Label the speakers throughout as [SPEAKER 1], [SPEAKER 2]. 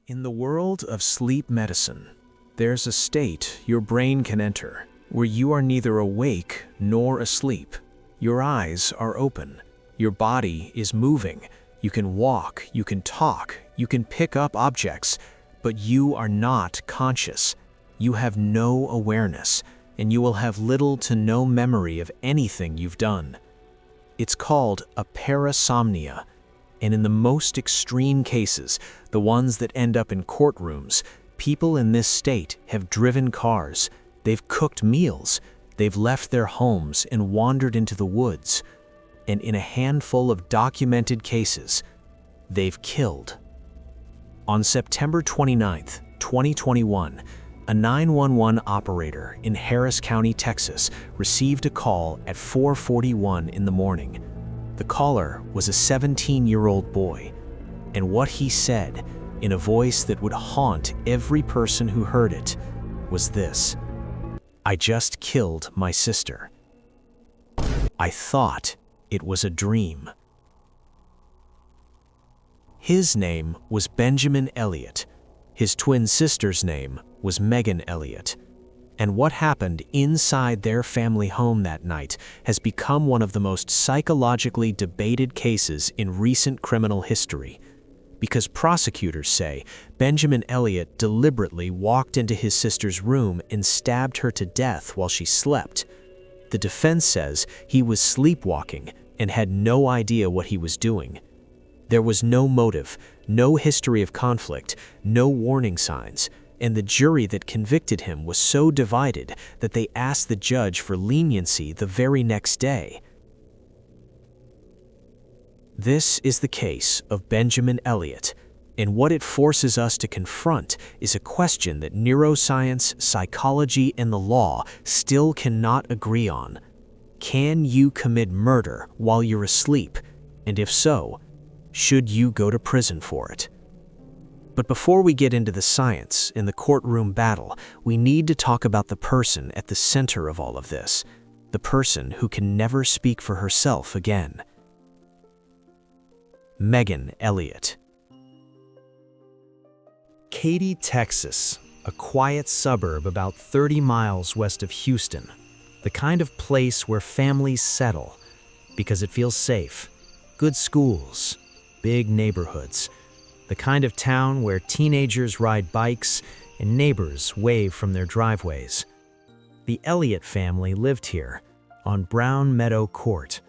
[SPEAKER 1] In the world of sleep medicine, there's a state your brain can enter where you are neither awake nor asleep. Your eyes are open, your body is moving, you can walk, you can talk, you can pick up objects, but you are not conscious. You have no awareness, and you will have little to no memory of anything you've done. It's called a parasomnia. And in the most extreme cases, the ones that end up in courtrooms, people in this state have driven cars, they've cooked meals, they've left their homes and wandered into the woods. And in a handful of documented cases, they've killed. On September 29, 2021, a 911 operator in Harris County, Texas, received a call at 4:41 in the morning. The caller was a 17-year-old boy, and what he said, in a voice that would haunt every person who heard it, was this: "I just killed my sister. I thought it was a dream." His name was Benjamin Elliott. His twin sister's name was Meghan Elliott. And what happened inside their family home that night has become one of the most psychologically debated cases in recent criminal history. Because prosecutors say Benjamin Elliott deliberately walked into his sister's room and stabbed her to death while she slept. The defense says he was sleepwalking and had no idea what he was doing. There was no motive, no history of conflict, no warning signs. And the jury that convicted him was so divided that they asked the judge for leniency the very next day. This is the case of Benjamin Elliott, and what it forces us to confront is a question that neuroscience, psychology, and the law still cannot agree on. Can you commit murder while you're asleep? And if so, should you go to prison for it? But before we get into the science and the courtroom battle, we need to talk about the person at the center of all of this, the person who can never speak for herself again. Meghan Elliott. Katy, Texas, a quiet suburb about 30 miles west of Houston, the kind of place where families settle because it feels safe, good schools, big neighborhoods, the kind of town where teenagers ride bikes and neighbors wave from their driveways. The Elliott family lived here, on Brown Meadow Court.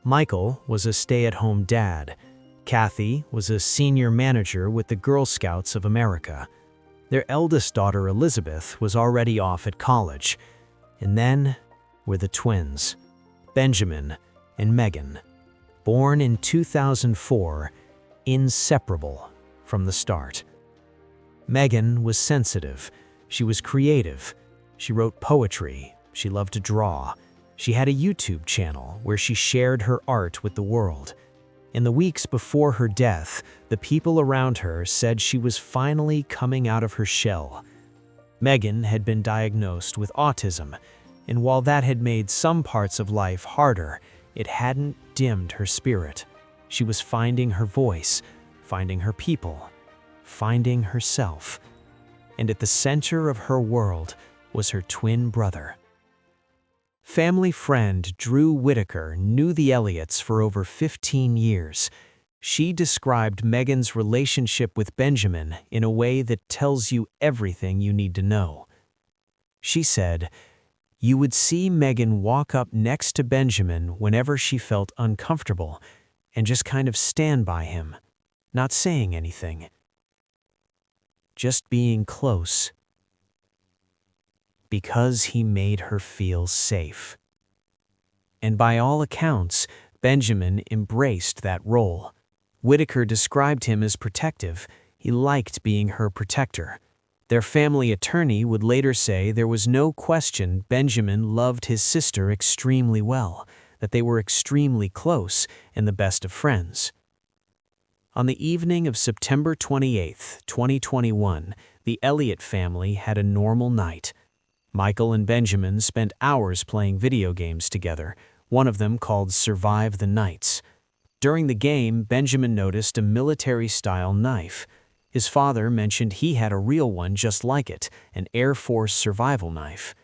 [SPEAKER 1] Michael was a stay-at-home dad. Kathy was a senior manager with the Girl Scouts of America. Their eldest daughter, Elizabeth, was already off at college. And then were the twins, Benjamin and Meghan, born in 2004, inseparable from the start. Meghan was sensitive. She was creative. She wrote poetry. She loved to draw. She had a YouTube channel where she shared her art with the world. In the weeks before her death, the people around her said she was finally coming out of her shell. Meghan had been diagnosed with autism, and while that had made some parts of life harder, it hadn't dimmed her spirit. She was finding her voice, finding her people, finding herself. And at the center of her world was her twin brother. Family friend Drew Whitaker knew the Elliots for over 15 years. She described Meghan's relationship with Benjamin in a way that tells you everything you need to know. She said, "You would see Meghan walk up next to Benjamin whenever she felt uncomfortable and just kind of stand by him, not saying anything, just being close, because he made her feel safe." And by all accounts, Benjamin embraced that role. Whitaker described him as protective. He liked being her protector. Their family attorney would later say there was no question Benjamin loved his sister extremely well, that they were extremely close and the best of friends. On the evening of September 28, 2021, the Elliott family had a normal night. Michael and Benjamin spent hours playing video games together, one of them called Survive the Nights. During the game, Benjamin noticed a military-style knife. His father mentioned he had a real one just like it, an Air Force survival knife.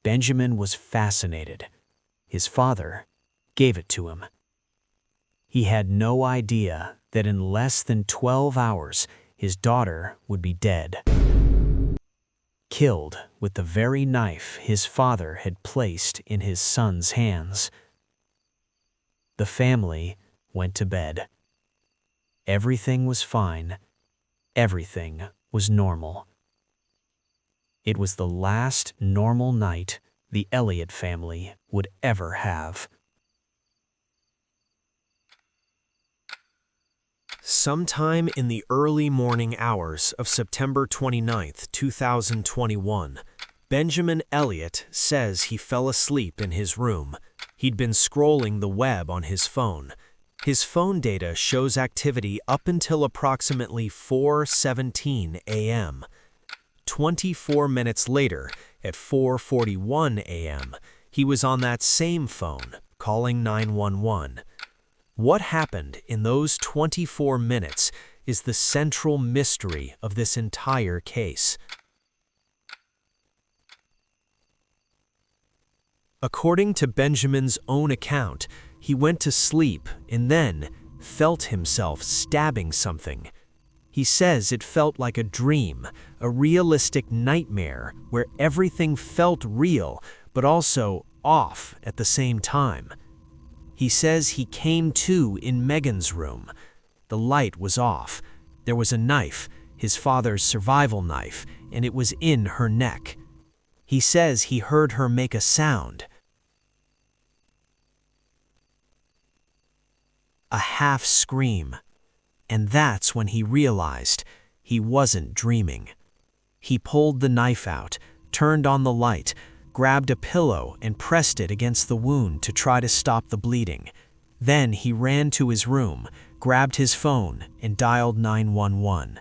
[SPEAKER 1] Benjamin was fascinated. His father gave it to him. He had no idea that in less than 12 hours, his daughter would be dead. Killed with the very knife his father had placed in his son's hands. The family went to bed. Everything was fine. Everything was normal. It was the last normal night the Elliott family would ever have. Sometime in the early morning hours of September 29, 2021, Benjamin Elliott says he fell asleep in his room. He'd been scrolling the web on his phone. His phone data shows activity up until approximately 4:17 a.m. 24 minutes later, at 4:41 a.m., he was on that same phone, calling 911. What happened in those 24 minutes is the central mystery of this entire case. According to Benjamin's own account, he went to sleep and then felt himself stabbing something. He says it felt like a dream, a realistic nightmare where everything felt real but also off at the same time. He says he came to in Meghan's room. The light was off. There was a knife, his father's survival knife, and it was in her neck. He says he heard her make a sound. A half scream. And that's when he realized he wasn't dreaming. He pulled the knife out, turned on the light, grabbed a pillow and pressed it against the wound to try to stop the bleeding. Then he ran to his room, grabbed his phone, and dialed 911.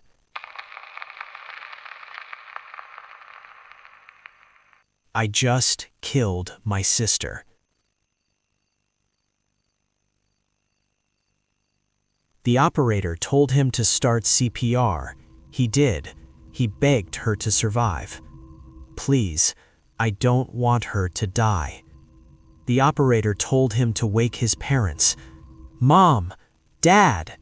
[SPEAKER 1] I just killed my sister. The operator told him to start CPR. He did. He begged her to survive. Please, I don't want her to die. The operator told him to wake his parents. Mom! Dad!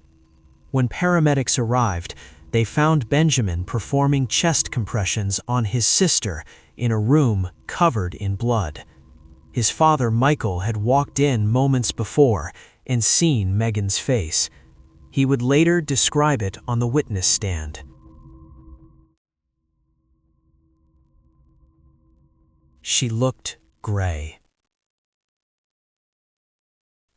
[SPEAKER 1] When paramedics arrived, they found Benjamin performing chest compressions on his sister in a room covered in blood. His father, Michael, had walked in moments before and seen Meghan's face. He would later describe it on the witness stand. She looked gray.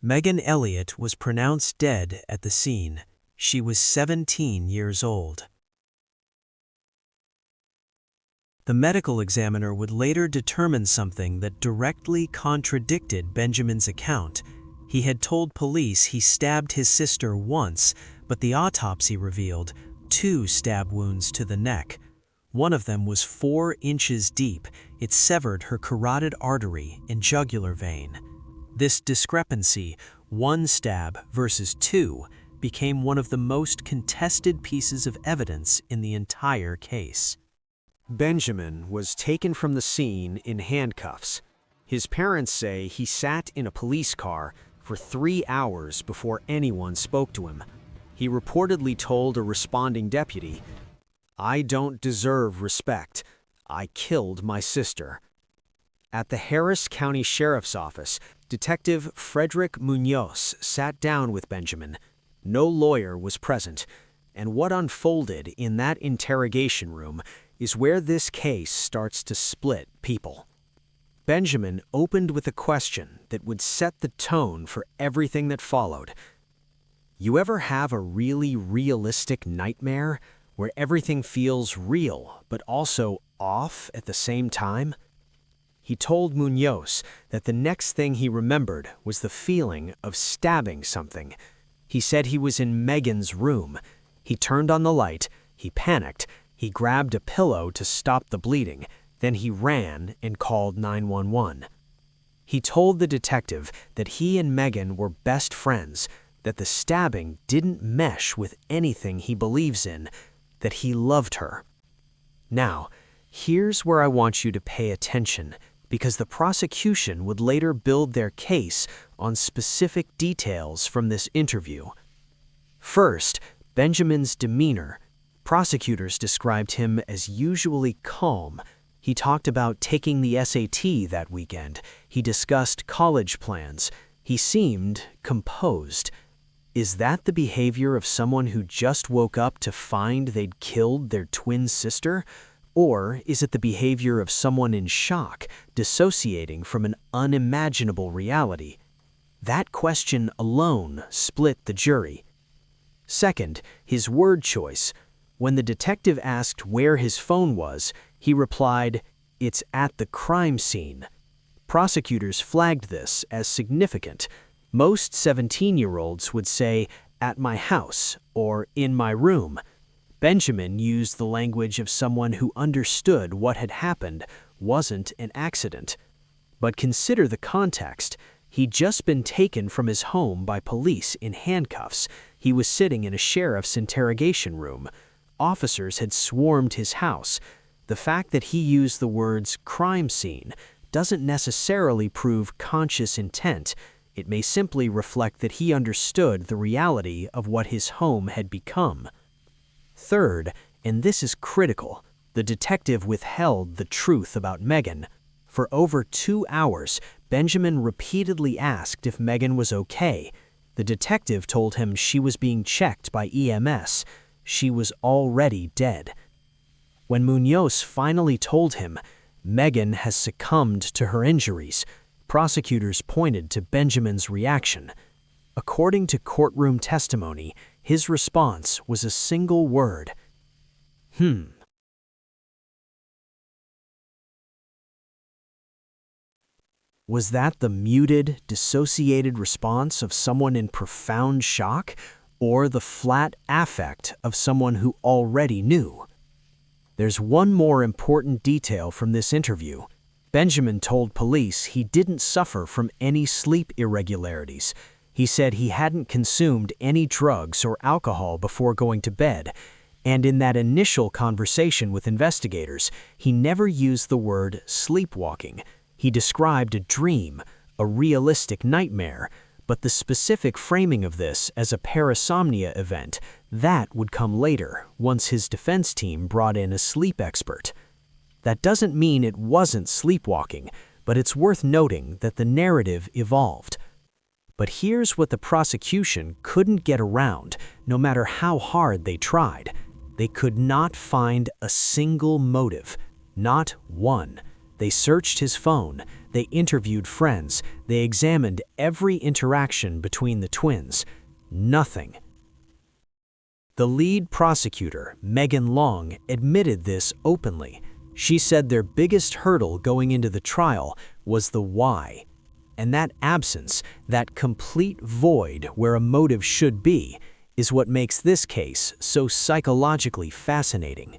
[SPEAKER 1] Meghan Elliott was pronounced dead at the scene. She was 17 years old. The medical examiner would later determine something that directly contradicted Benjamin's account. He had told police he stabbed his sister once, but the autopsy revealed 2 stab wounds to the neck. One of them was 4 inches deep. It severed her carotid artery and jugular vein. This discrepancy, 1 stab versus 2, became one of the most contested pieces of evidence in the entire case. Benjamin was taken from the scene in handcuffs. His parents say he sat in a police car for 3 hours before anyone spoke to him. He reportedly told a responding deputy, "I don't deserve respect. I killed my sister." At the Harris County Sheriff's Office, Detective Frederick Munoz sat down with Benjamin. No lawyer was present, and what unfolded in that interrogation room is where this case starts to split people. Benjamin opened with a question that would set the tone for everything that followed. You ever have a really realistic nightmare where everything feels real but also off at the same time? He told Munoz that the next thing he remembered was the feeling of stabbing something. He said he was in Meghan's room. He turned on the light, he panicked, he grabbed a pillow to stop the bleeding, then he ran and called 911. He told the detective that he and Meghan were best friends, that the stabbing didn't mesh with anything he believes in, that he loved her. Now, here's where I want you to pay attention, because the prosecution would later build their case on specific details from this interview. First, Benjamin's demeanor. Prosecutors described him as usually calm. He talked about taking the SAT that weekend. He discussed college plans. He seemed composed. Is that the behavior of someone who just woke up to find they'd killed their twin sister? Or is it the behavior of someone in shock, dissociating from an unimaginable reality? That question alone split the jury. Second, his word choice. When the detective asked where his phone was, he replied, "It's at the crime scene." Prosecutors flagged this as significant. Most 17-year-olds would say, "at my house," or "in my room." Benjamin used the language of someone who understood what had happened wasn't an accident. But consider the context. He'd just been taken from his home by police in handcuffs. He was sitting in a sheriff's interrogation room. Officers had swarmed his house. The fact that he used the words crime scene doesn't necessarily prove conscious intent. It may simply reflect that he understood the reality of what his home had become. Third, and this is critical, the detective withheld the truth about Meghan. For over 2 hours, Benjamin repeatedly asked if Meghan was okay. The detective told him she was being checked by EMS. She was already dead. When Munoz finally told him, "Meghan has succumbed to her injuries," prosecutors pointed to Benjamin's reaction. According to courtroom testimony, his response was a single word: Was that the muted, dissociated response of someone in profound shock, or the flat affect of someone who already knew? There's one more important detail from this interview. Benjamin told police he didn't suffer from any sleep irregularities. He said he hadn't consumed any drugs or alcohol before going to bed, and in that initial conversation with investigators, he never used the word sleepwalking. He described a dream, a realistic nightmare, but the specific framing of this as a parasomnia event, that would come later, once his defense team brought in a sleep expert. That doesn't mean it wasn't sleepwalking, but it's worth noting that the narrative evolved. But here's what the prosecution couldn't get around, no matter how hard they tried. They could not find a single motive, not one. They searched his phone, they interviewed friends, they examined every interaction between the twins. Nothing. The lead prosecutor, Meghan Long, admitted this openly. She said their biggest hurdle going into the trial was the why. And that absence, that complete void where a motive should be, is what makes this case so psychologically fascinating.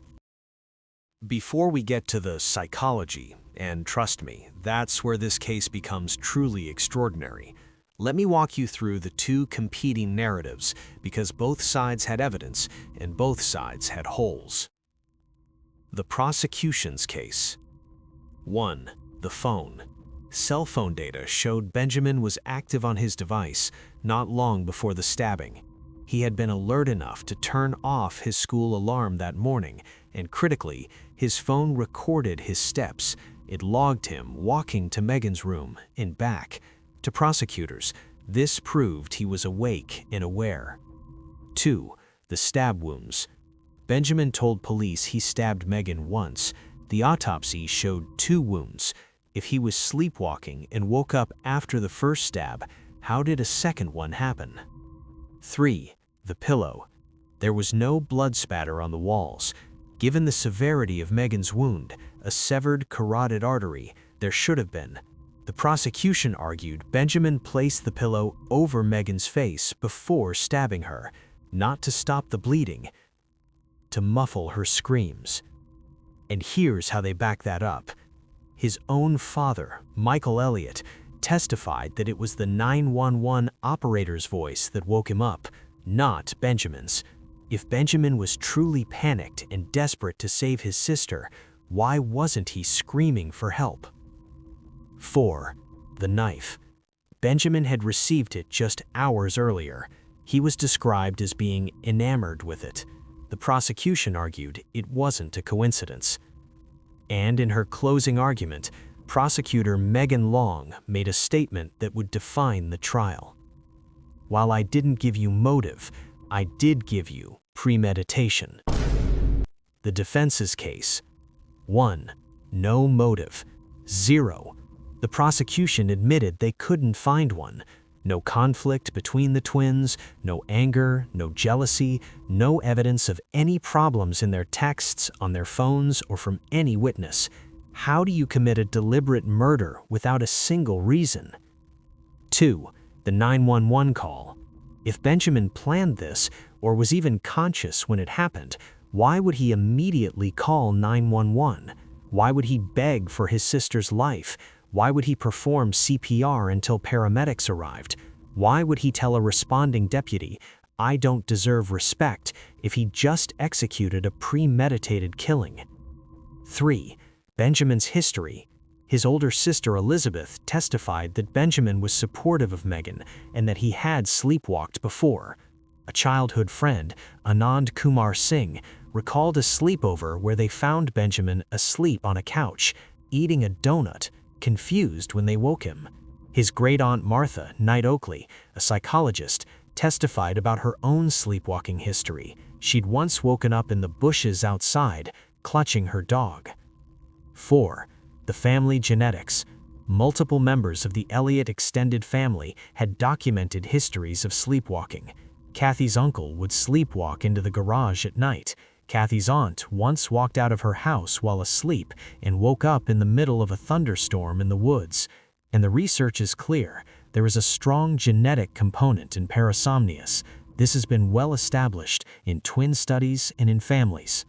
[SPEAKER 1] Before we get to the psychology, and trust me, that's where this case becomes truly extraordinary, let me walk you through the two competing narratives, because both sides had evidence and both sides had holes. The prosecution's case. 1. The phone. Cell phone data showed Benjamin was active on his device not long before the stabbing. He had been alert enough to turn off his school alarm that morning, and critically, his phone recorded his steps. It logged him walking to Meghan's room and back. To prosecutors, this proved he was awake and aware. 2. The stab wounds. Benjamin told police he stabbed Meghan once. The autopsy showed 2 wounds. If he was sleepwalking and woke up after the first stab, how did a second one happen? 3. The pillow. There was no blood spatter on the walls. Given the severity of Meghan's wound, a severed carotid artery, there should have been. The prosecution argued Benjamin placed the pillow over Meghan's face before stabbing her, not to stop the bleeding, to muffle her screams. And here's how they back that up. His own father, Michael Elliott, testified that it was the 911 operator's voice that woke him up, not Benjamin's. If Benjamin was truly panicked and desperate to save his sister, why wasn't he screaming for help? 4. The knife. Benjamin had received it just hours earlier. He was described as being enamored with it. The prosecution argued it wasn't a coincidence. And in her closing argument, prosecutor Meghan Long made a statement that would define the trial. While I didn't give you motive, I did give you premeditation. The defense's case. 1. No motive. 0. The prosecution admitted they couldn't find one. No conflict between the twins, no anger, no jealousy, no evidence of any problems in their texts, on their phones, or from any witness. How do you commit a deliberate murder without a single reason? 2. The 911 call. If Benjamin planned this, or was even conscious when it happened, why would he immediately call 911? Why would he beg for his sister's life? Why would he perform CPR until paramedics arrived? Why would he tell a responding deputy, "I don't deserve respect," if he just executed a premeditated killing? 3. Benjamin's history. His older sister Elizabeth testified that Benjamin was supportive of Meghan and that he had sleepwalked before. A childhood friend, Anand Kumar Singh, recalled a sleepover where they found Benjamin asleep on a couch, eating a donut, confused when they woke him. His great-aunt Martha Knight Oakley, a psychologist, testified about her own sleepwalking history. She'd once woken up in the bushes outside, clutching her dog. 4. The family genetics. Multiple members of the Elliott extended family had documented histories of sleepwalking. Kathy's uncle would sleepwalk into the garage at night. Kathy's aunt once walked out of her house while asleep and woke up in the middle of a thunderstorm in the woods. And the research is clear. There is a strong genetic component in parasomnias. This has been well established in twin studies and in families.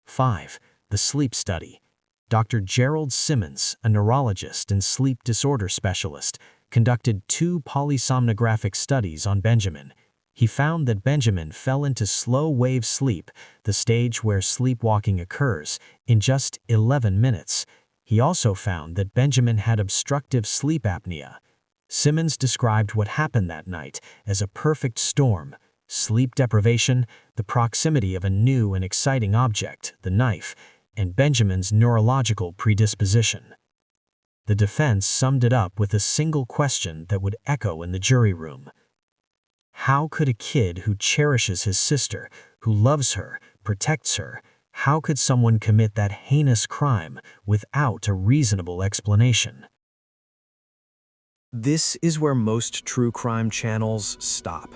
[SPEAKER 1] 5. The sleep study. Dr. Gerald Simmons, a neurologist and sleep disorder specialist, conducted 2 polysomnographic studies on Benjamin. He found that Benjamin fell into slow-wave sleep, the stage where sleepwalking occurs, in just 11 minutes. He also found that Benjamin had obstructive sleep apnea. Simmons described what happened that night as a perfect storm: sleep deprivation, the proximity of a new and exciting object, the knife, and Benjamin's neurological predisposition. The defense summed it up with a single question that would echo in the jury room. How could a kid who cherishes his sister, who loves her, protects her, how could someone commit that heinous crime without a reasonable explanation?
[SPEAKER 2] This is where most true crime channels stop.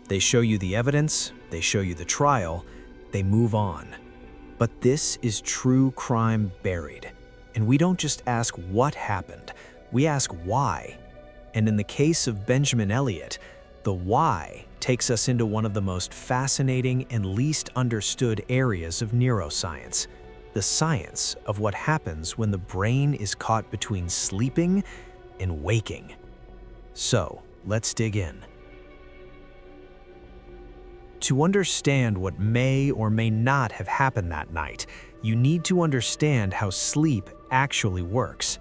[SPEAKER 2] They show you the evidence, they show you the trial, they move on. But this is true crime buried. And we don't just ask what happened, we ask why. And in the case of Benjamin Elliott, the why takes us into one of the most fascinating and least understood areas of neuroscience: the science of what happens when the brain is caught between sleeping and waking. So, let's dig in. To understand what may or may not have happened that night, you need to understand how sleep actually works.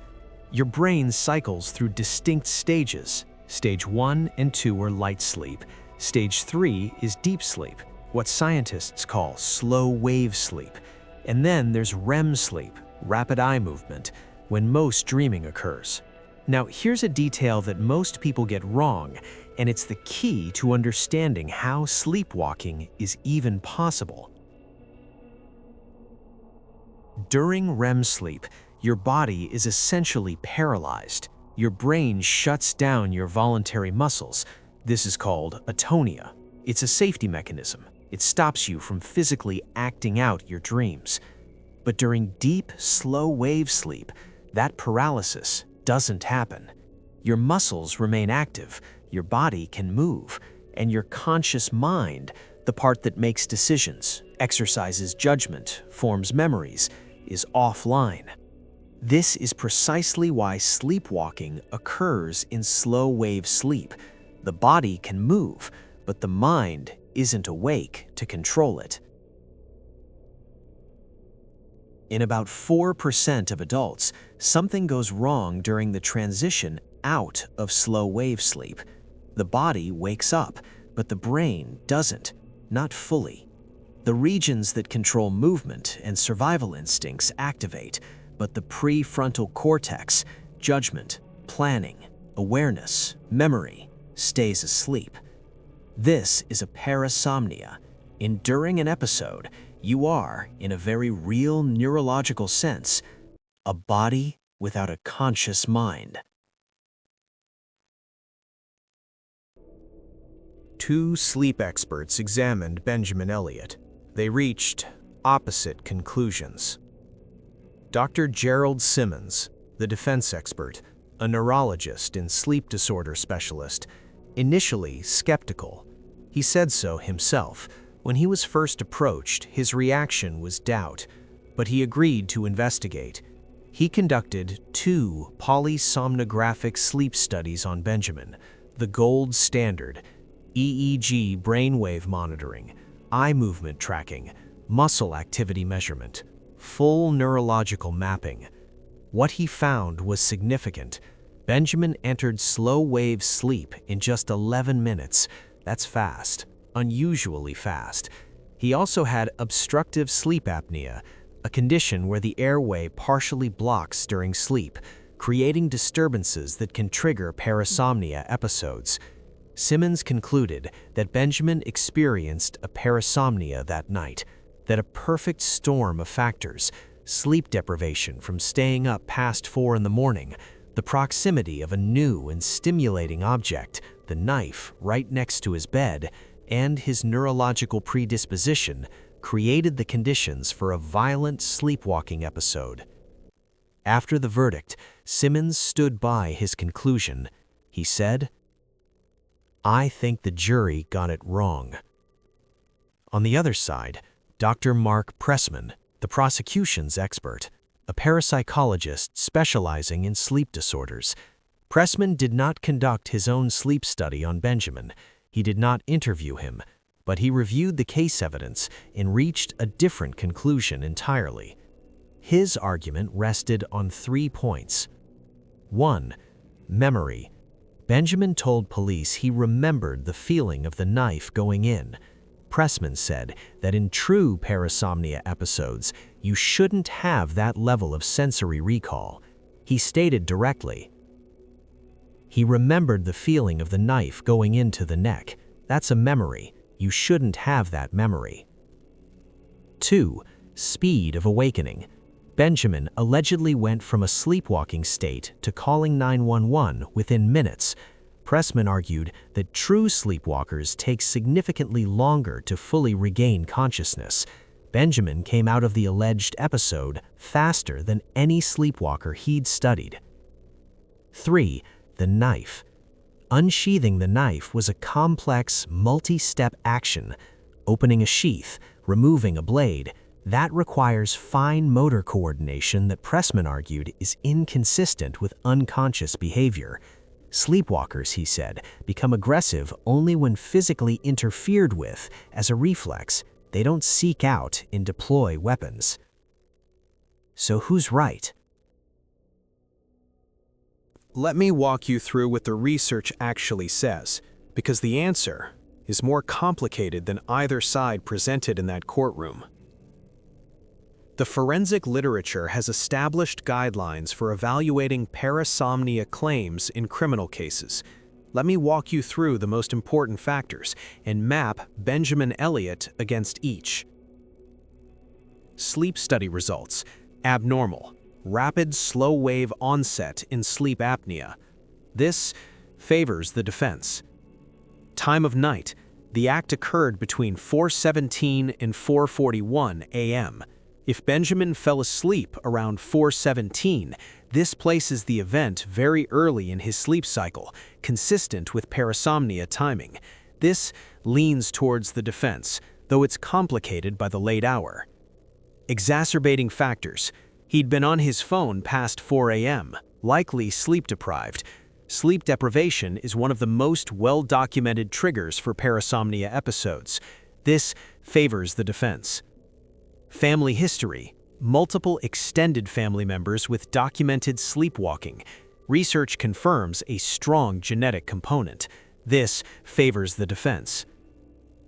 [SPEAKER 2] Your brain cycles through distinct stages. Stage 1 and 2 are light sleep. Stage 3 is deep sleep, what scientists call slow-wave sleep. And then there's REM sleep, rapid eye movement, when most dreaming occurs. Now, here's a detail that most people get wrong, and it's the key to understanding how sleepwalking is even possible. During REM sleep, your body is essentially paralyzed. Your brain shuts down your voluntary muscles. This is called atonia. It's a safety mechanism. It stops you from physically acting out your dreams. But during deep, slow-wave sleep, that paralysis doesn't happen. Your muscles remain active, your body can move, and your conscious mind, the part that makes decisions, exercises judgment, forms memories, is offline. This is precisely why sleepwalking occurs in slow-wave sleep. The body can move, but the mind isn't awake to control it. In about 4% of adults, something goes wrong during the transition out of slow-wave sleep. The body wakes up, but the brain doesn't, not fully. The regions that control movement and survival instincts activate, but the prefrontal cortex, judgment, planning, awareness, memory, stays asleep. This is a parasomnia. During an episode, you are, in a very real neurological sense, a body without a conscious mind.
[SPEAKER 1] Two sleep experts examined Benjamin Elliott. They reached opposite conclusions. Dr. Gerald Simmons, the defense expert, a neurologist and sleep disorder specialist, initially skeptical. He said so himself. When he was first approached, his reaction was doubt, but he agreed to investigate. He conducted 2 polysomnographic sleep studies on Benjamin, the gold standard: EEG brainwave monitoring, eye movement tracking, muscle activity measurement, full neurological mapping. What he found was significant. Benjamin entered slow-wave sleep in just 11 minutes. That's fast, unusually fast. He also had obstructive sleep apnea, a condition where the airway partially blocks during sleep, creating disturbances that can trigger parasomnia episodes. Simmons concluded that Benjamin experienced a parasomnia that night, that a perfect storm of factors: sleep deprivation from staying up past 4 in the morning, the proximity of a new and stimulating object, the knife right next to his bed, and his neurological predisposition created the conditions for a violent sleepwalking episode. After the verdict, Simmons stood by his conclusion. He said, "I think the jury got it wrong." On the other side, Dr. Mark Pressman, the prosecution's expert, a parapsychologist specializing in sleep disorders. Pressman did not conduct his own sleep study on Benjamin. He did not interview him, but he reviewed the case evidence and reached a different conclusion entirely. His argument rested on 3 points. 1. Memory. Benjamin told police he remembered the feeling of the knife going in. Pressman said that in true parasomnia episodes, you shouldn't have that level of sensory recall. He stated directly, "He remembered the feeling of the knife going into the neck. That's a memory. You shouldn't have that memory." 2. Speed of awakening. Benjamin allegedly went from a sleepwalking state to calling 911 within minutes. Pressman argued that true sleepwalkers take significantly longer to fully regain consciousness. Benjamin came out of the alleged episode faster than any sleepwalker he'd studied. 3. The knife. Unsheathing the knife was a complex, multi-step action. Opening a sheath, removing a blade, that requires fine motor coordination that Pressman argued is inconsistent with unconscious behavior. Sleepwalkers, he said, become aggressive only when physically interfered with as a reflex. They don't seek out and deploy weapons. So who's right?
[SPEAKER 3] Let me walk you through what the research actually says, because the answer is more complicated than either side presented in that courtroom. The forensic literature has established guidelines for evaluating parasomnia claims in criminal cases. Let me walk you through the most important factors and map Benjamin Elliott against each. Sleep study results: abnormal, rapid slow-wave onset in sleep apnea. This favors the defense. Time of night: the act occurred between 4:17 and 4:41 a.m. If Benjamin fell asleep around 4:17, this places the event very early in his sleep cycle, consistent with parasomnia timing. This leans towards the defense, though it's complicated by the late hour. Exacerbating factors: he'd been on his phone past 4 a.m., likely sleep-deprived. Sleep deprivation is one of the most well-documented triggers for parasomnia episodes. This favors the defense. Family history. Multiple extended family members with documented sleepwalking. Research confirms a strong genetic component. This favors the defense.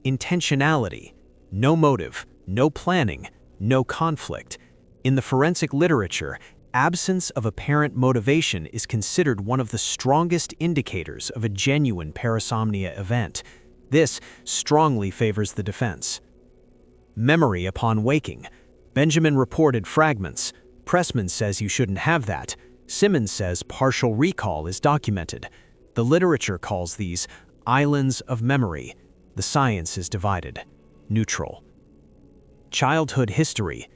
[SPEAKER 3] Intentionality. No motive, no planning, no conflict. In the forensic literature, absence of apparent motivation is considered one of the strongest indicators of a genuine parasomnia event. This strongly favors the defense. Memory upon waking. Benjamin reported fragments. Pressman says you shouldn't have that. Simmons says partial recall is documented. The literature calls these islands of memory. The science is divided. Neutral. Childhood history.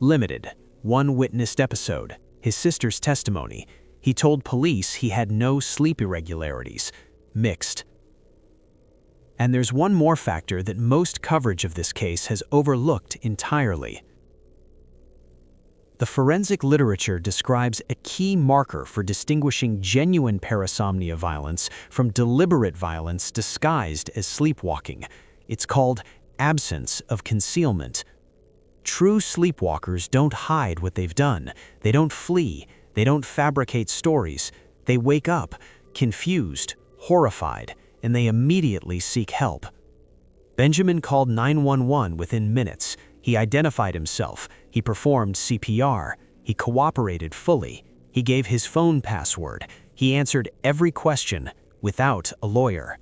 [SPEAKER 3] Limited. One witnessed episode. His sister's testimony. He told police he had no sleep irregularities. Mixed. And there's one more factor that most coverage of this case has overlooked entirely. The forensic literature describes a key marker for distinguishing genuine parasomnia violence from deliberate violence disguised as sleepwalking. It's called absence of concealment. True sleepwalkers don't hide what they've done. They don't flee. They don't fabricate stories. They wake up, confused, horrified, and they immediately seek help. Benjamin called 911 within minutes. He identified himself. He performed CPR. He cooperated fully. He gave his phone password. He answered every question without a lawyer.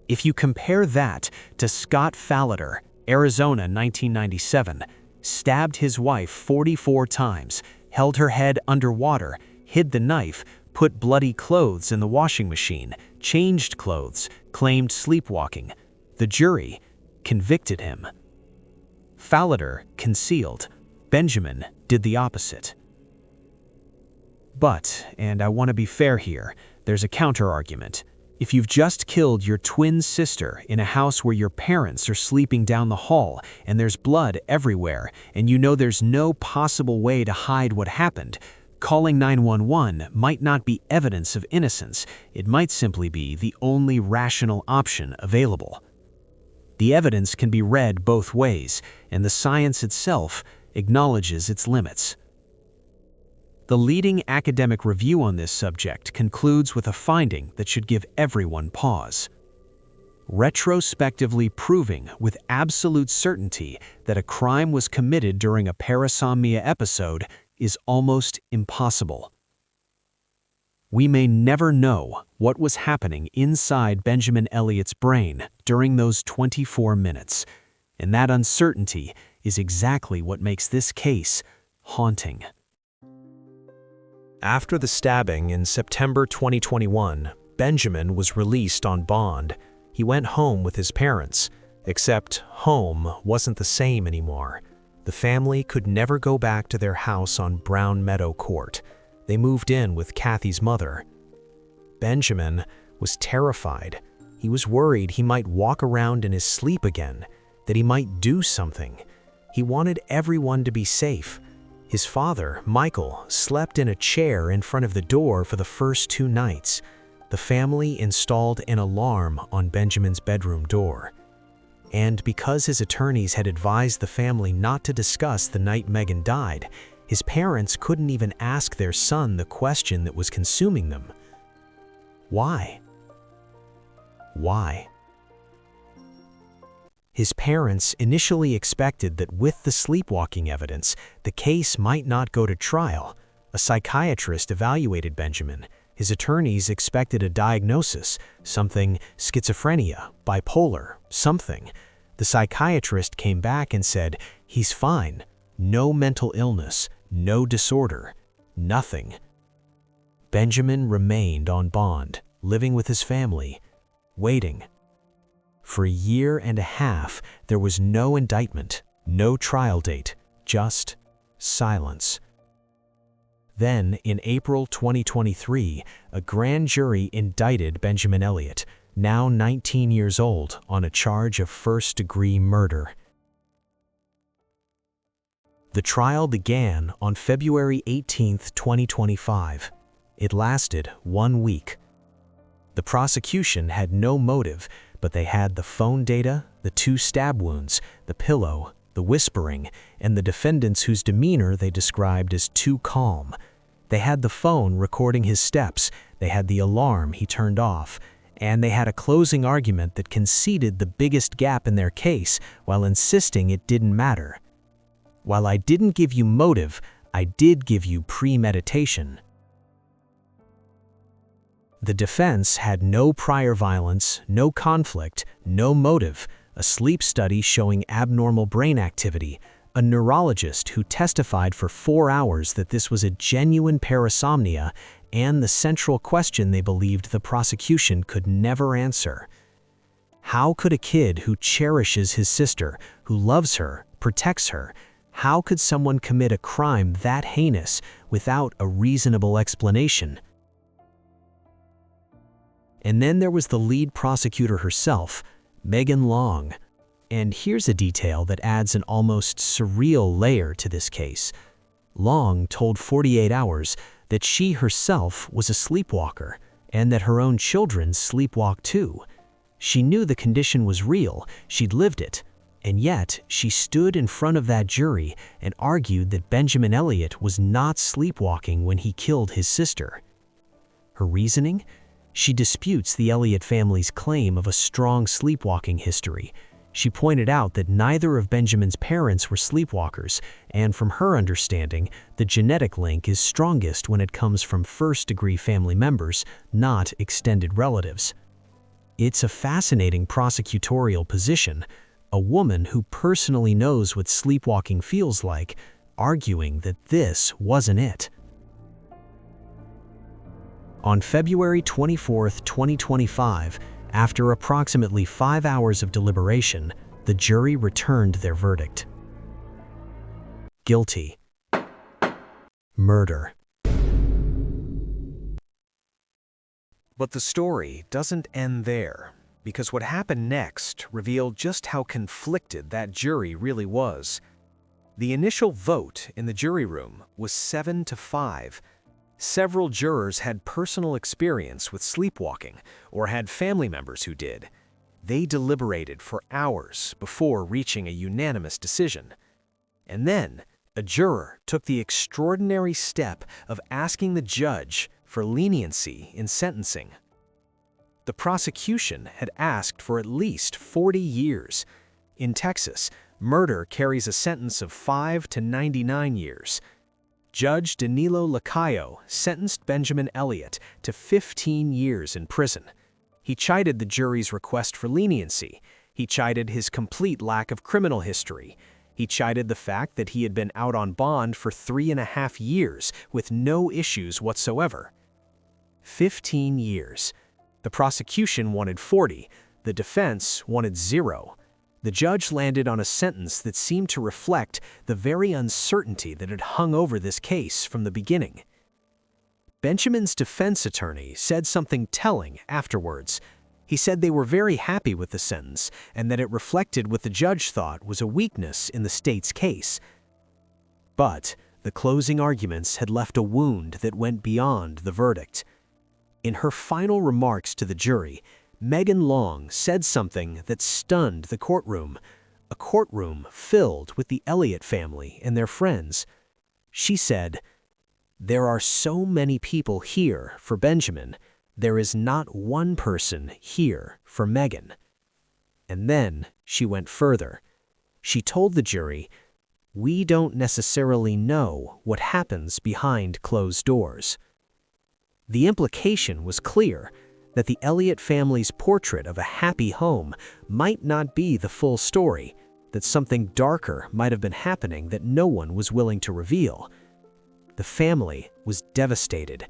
[SPEAKER 3] If you compare that to Scott Fallader, Arizona, 1997, stabbed his wife 44 times, held her head underwater, hid the knife, put bloody clothes in the washing machine, changed clothes, claimed sleepwalking. The jury convicted him. Fallader concealed. Benjamin did the opposite. But, and I want to be fair here, there's a counter-argument. If you've just killed your twin sister in a house where your parents are sleeping down the hall and there's blood everywhere and you know there's no possible way to hide what happened, calling 911 might not be evidence of innocence. It might simply be the only rational option available. The evidence can be read both ways, and the science itself acknowledges its limits. The leading academic review on this subject concludes with a finding that should give everyone pause. Retrospectively proving with absolute certainty that a crime was committed during a parasomnia episode is almost impossible. We may never know what was happening inside Benjamin Elliott's brain during those 24 minutes, and that uncertainty is exactly what makes this case haunting.
[SPEAKER 1] After the stabbing in September 2021, Benjamin was released on bond. He went home with his parents, except home wasn't the same anymore. The family could never go back to their house on Brown Meadow Court. They moved in with Kathy's mother. Benjamin was terrified. He was worried he might walk around in his sleep again, that he might do something. He wanted everyone to be safe. His father, Michael, slept in a chair in front of the door for the first 2 nights. The family installed an alarm on Benjamin's bedroom door. And because his attorneys had advised the family not to discuss the night Meghan died, his parents couldn't even ask their son the question that was consuming them. Why? Why? His parents initially expected that with the sleepwalking evidence, the case might not go to trial. A psychiatrist evaluated Benjamin. His attorneys expected a diagnosis, something schizophrenia, bipolar, something. The psychiatrist came back and said, "He's fine. No mental illness, no disorder, nothing." Benjamin remained on bond, living with his family, waiting. For 1.5 years, there was no indictment, no trial date, just silence. Then, in April 2023, a grand jury indicted Benjamin Elliott, now 19 years old, on a charge of first-degree murder. The trial began on February 18, 2025. It lasted 1 week. The prosecution had no motive, but they had the phone data, the 2 stab wounds, the pillow, the whispering, and the defendants whose demeanor they described as too calm. They had the phone recording his steps, they had the alarm he turned off, and they had a closing argument that conceded the biggest gap in their case while insisting it didn't matter. While I didn't give you motive, I did give you premeditation. The defense had no prior violence, no conflict, no motive, a sleep study showing abnormal brain activity, a neurologist who testified for 4 hours that this was a genuine parasomnia, and the central question they believed the prosecution could never answer. How could a kid who cherishes his sister, who loves her, protects her, how could someone commit a crime that heinous without a reasonable explanation? And then there was the lead prosecutor herself, Meghan Long. And here's a detail that adds an almost surreal layer to this case. Long told 48 Hours that she herself was a sleepwalker and that her own children sleepwalked too. She knew the condition was real, she'd lived it, and yet she stood in front of that jury and argued that Benjamin Elliott was not sleepwalking when he killed his sister. Her reasoning? She disputes the Elliott family's claim of a strong sleepwalking history. She pointed out that neither of Benjamin's parents were sleepwalkers, and from her understanding, the genetic link is strongest when it comes from first-degree family members, not extended relatives. It's a fascinating prosecutorial position, a woman who personally knows what sleepwalking feels like, arguing that this wasn't it. On February 24, 2025, after approximately 5 hours of deliberation, the jury returned their verdict. Guilty. Murder.
[SPEAKER 3] But the story doesn't end there, because what happened next revealed just how conflicted that jury really was. The initial vote in the jury room was 7-5. Several jurors had personal experience with sleepwalking or had family members who did. They deliberated for hours before reaching a unanimous decision. And then, a juror took the extraordinary step of asking the judge for leniency in sentencing. The prosecution had asked for at least 40 years. In Texas, murder carries a sentence of 5 to 99 years. Judge Danilo Lacayo sentenced Benjamin Elliott to 15 years in prison. He chided the jury's request for leniency. He chided his complete lack of criminal history. He chided the fact that he had been out on bond for 3.5 years with no issues whatsoever. 15 years. The prosecution wanted 40. The defense wanted 0. The judge landed on a sentence that seemed to reflect the very uncertainty that had hung over this case from the beginning. Benjamin's defense attorney said something telling afterwards. He said they were very happy with the sentence and that it reflected what the judge thought was a weakness in the state's case. But the closing arguments had left a wound that went beyond the verdict. In her final remarks to the jury, Meghan Long said something that stunned the courtroom, a courtroom filled with the Elliott family and their friends. She said, "There are so many people here for Benjamin. There is not one person here for Meghan." And then she went further. She told the jury, "We don't necessarily know what happens behind closed doors." The implication was clear, that the Elliott family's portrait of a happy home might not be the full story, that something darker might have been happening that no one was willing to reveal. The family was devastated.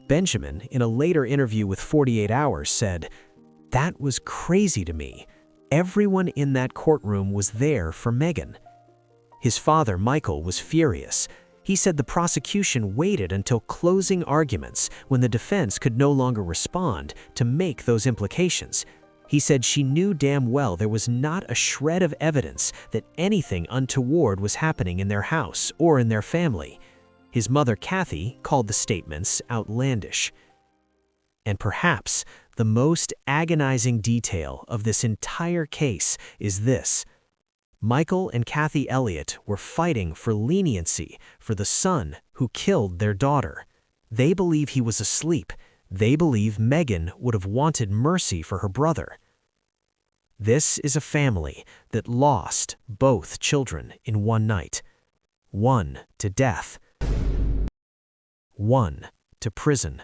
[SPEAKER 3] Benjamin, in a later interview with 48 Hours, said, "That was crazy to me. Everyone in that courtroom was there for Meghan." His father, Michael, was furious. He said the prosecution waited until closing arguments, when the defense could no longer respond, to make those implications. He said she knew damn well there was not a shred of evidence that anything untoward was happening in their house or in their family. His mother, Kathy, called the statements outlandish. And perhaps
[SPEAKER 1] The most agonizing detail of this entire case is this. Michael and Kathy Elliott were fighting for leniency for the son who killed their daughter. They believe he was asleep. They believe Meghan would have wanted mercy for her brother. This is a family that lost both children in one night. One to death. One to prison.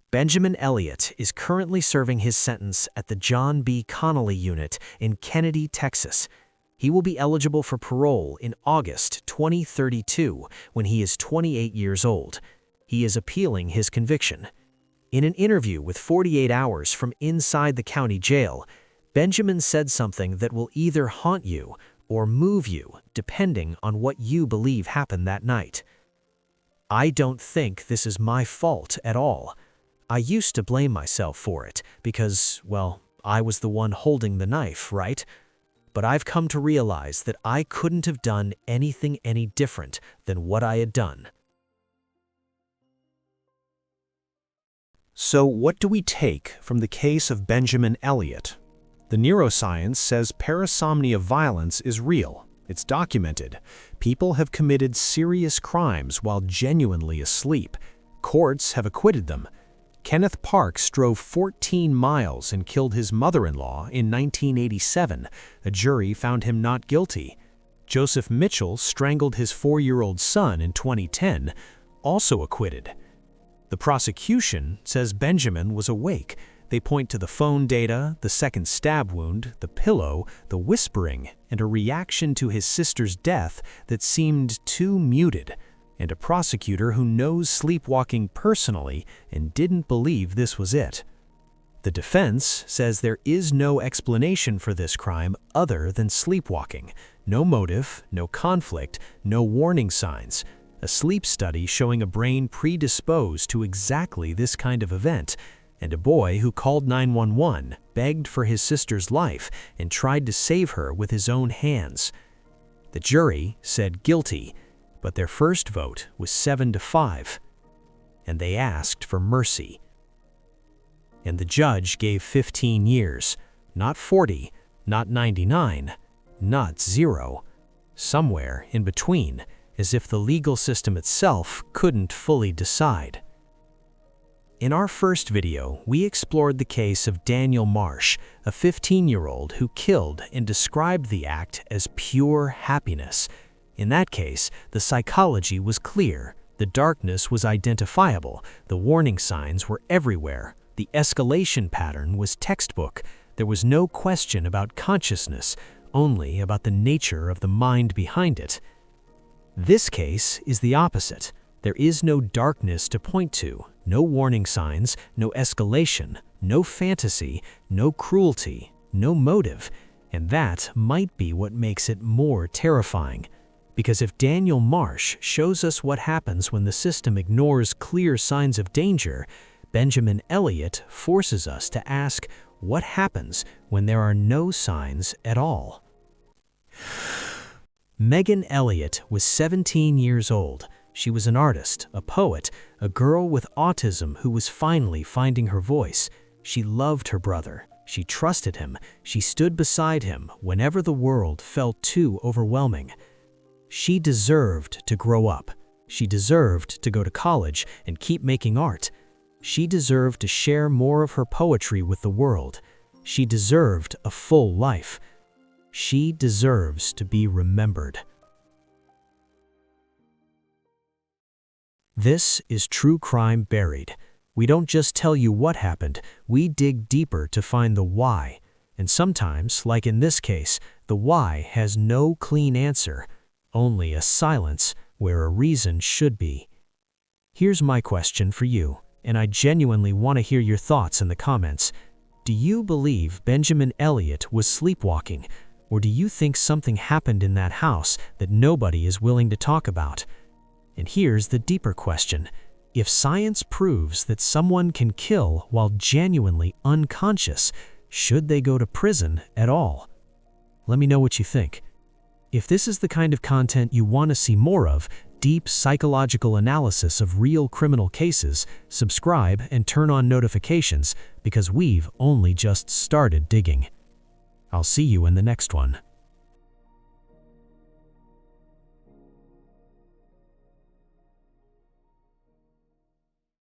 [SPEAKER 1] Benjamin Elliott is currently serving his sentence at the John B. Connolly Unit in Kennedy, Texas. He will be eligible for parole in August 2032 when he is 28 years old. He is appealing his conviction. In an interview with 48 Hours from inside the county jail, Benjamin said something that will either haunt you or move you depending on what you believe happened that night. "I don't think this is my fault at all. I used to blame myself for it because, well, I was the one holding the knife, right? But I've come to realize that I couldn't have done anything any different than what I had done."
[SPEAKER 3] So what do we take from the case of Benjamin Elliott? The neuroscience says parasomnia violence is real. It's documented. People have committed serious crimes while genuinely asleep. Courts have acquitted them. Kenneth Parks drove 14 miles and killed his mother-in-law in 1987. A jury found him not guilty. Joseph Mitchell strangled his 4-year-old son in 2010, also acquitted. The prosecution says Benjamin was awake. They point to the phone data, the second stab wound, the pillow, the whispering, and a reaction to his sister's death that seemed too muted, and a prosecutor who knows sleepwalking personally and didn't believe this was it. The defense says there is no explanation for this crime other than sleepwalking. No motive, no conflict, no warning signs. A sleep study showing a brain predisposed to exactly this kind of event, and a boy who called 911, begged for his sister's life, and tried to save her with his own hands. The jury said guilty, but their first vote was 7-5, and they asked for mercy. And the judge gave 15 years, not 40, not 99, not 0, somewhere in between, as if the legal system itself couldn't fully decide. In our first video, we explored the case of Daniel Marsh, a 15-year-old who killed and described the act as pure happiness. In that case, the psychology was clear, the darkness was identifiable, the warning signs were everywhere, the escalation pattern was textbook, there was no question about consciousness, only about the nature of the mind behind it. This case is the opposite. There is no darkness to point to, no warning signs, no escalation, no fantasy, no cruelty, no motive, and that might be what makes it more terrifying. Because if Daniel Marsh shows us what happens when the system ignores clear signs of danger, Benjamin Elliott forces us to ask what happens when there are no signs at all. Meghan Elliott was 17 years old. She was an artist, a poet, a girl with autism who was finally finding her voice. She loved her brother. She trusted him. She stood beside him whenever the world felt too overwhelming. She deserved to grow up. She deserved to go to college and keep making art. She deserved to share more of her poetry with the world. She deserved a full life. She deserves to be remembered. This is True Crime Buried. We don't just tell you what happened, we dig deeper to find the why. And sometimes, like in this case, the why has no clean answer, only a silence where a reason should be. Here's my question for you, and I genuinely want to hear your thoughts in the comments. Do you believe Benjamin Elliott was sleepwalking? Or do you think something happened in that house that nobody is willing to talk about? And here's the deeper question. If science proves that someone can kill while genuinely unconscious, should they go to prison at all? Let me know what you think. If this is the kind of content you want to see more of,
[SPEAKER 1] deep psychological analysis of real criminal cases, subscribe and turn on notifications because we've only just started digging. I'll see you in the next one.